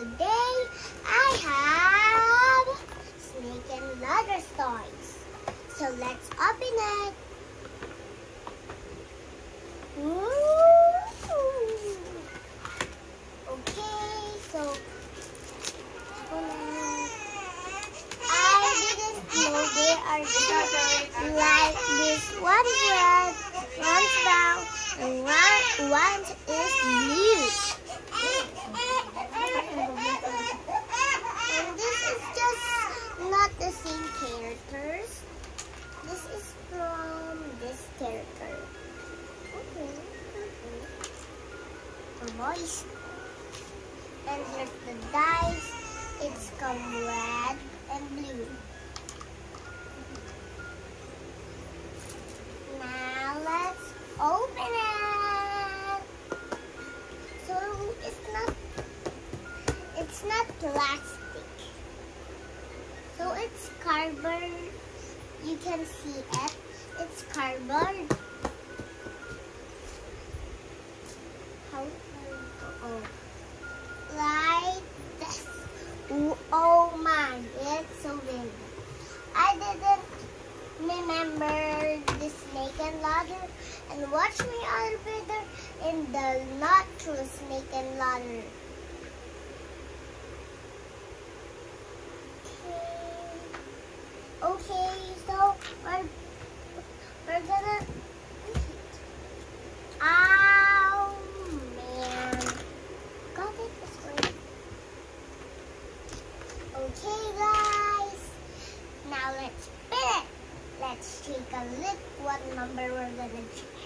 today I have snake and ladder toys. So let's open it. Ooh. Okay, so I didn't know they are like this. One is red, one's brown, and one is blue. And this is just not the same characters. This is from this character. Okay. For boys. And here's the dice. It's come red and blue. Now let's open it. So it's not plastic. So it's cardboard. You can see it. It's cardboard. How? Oh, like this. Oh my, it's so big. I didn't remember the snake and ladder, and watch my other video in the not true snake and ladder. Okay, so we're gonna eat. Oh man, got it this way. Okay, guys. Now let's spin it. Let's take a look what number we're gonna check.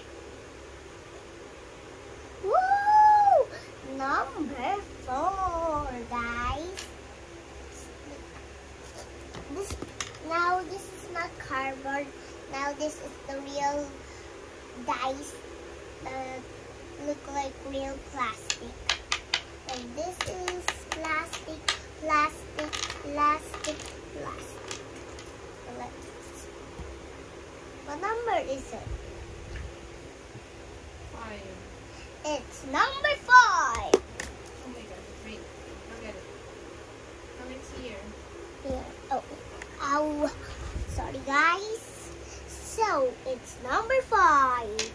Woo! Number 4, guys. This is not cardboard. Now this is the real dice that look like real plastic. And this is plastic, plastic, plastic, plastic. What number is it? 5. It's number 5. Oh my god, wait. Look at it. Oh, it's here. Here. Oh, ow. Sorry, guys. So, it's number 5.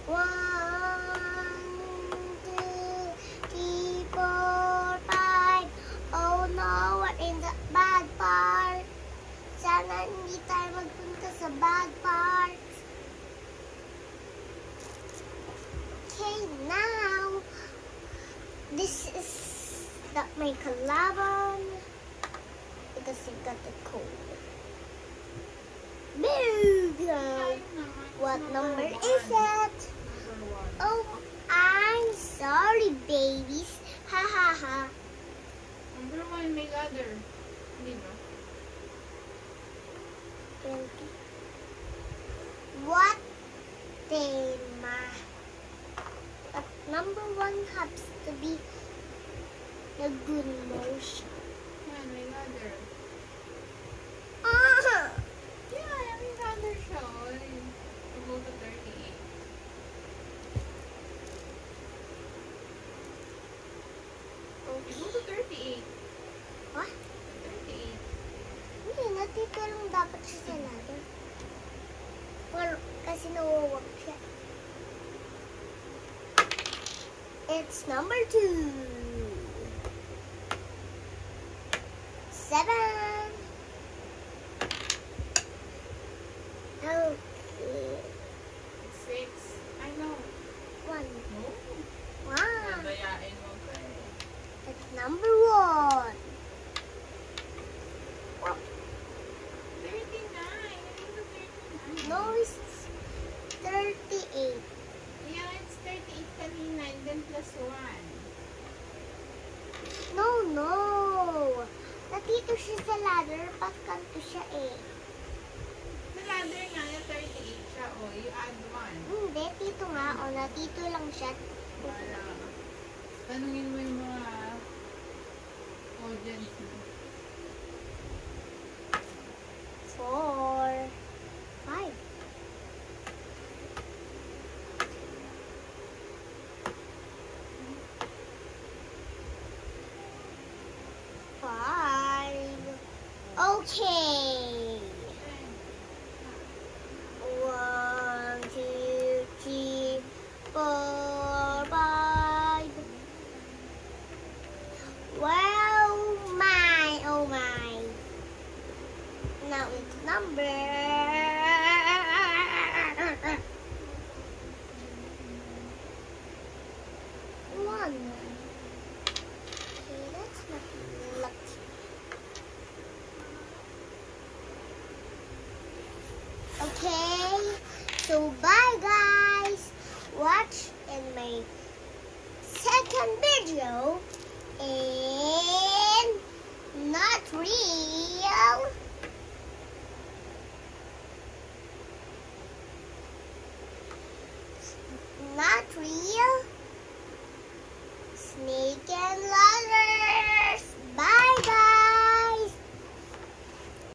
1, 2, 3, 4, 5. Oh no, we're in the bad part. Sana hindi tayo magpunta sa bad part. Okay, now, this is not my kalaban because it got the cold. Big! What number is it? Number 1. Oh, I'm sorry, babies. Ha ha ha. Number 1 may ladder. Hindi ba? 20. What tema? But number 1 has to be the good motion. Yan, may ladder. Ah! Yeah, may ladder siya. We'll go to 38. Okay. Go to 38. What? 38. Hindi, natito lang dapat siya sa ladder. Well, kasi nawawag siya. It's number 2. 7. Okay. 6. I know. 1. No. 1. Dayain mo pa eh. It's number 1. 39. I think the 39. No, it's 38. Yeah, it's 38 kanina and then plus 1. No. Natito siya sa ladder, pagkanto siya eh. Sa ladder nga, yung 38 siya. O, you add 1. Hindi, tito nga. O, natito lang siya. Para tanungin mo yung mga audience mo.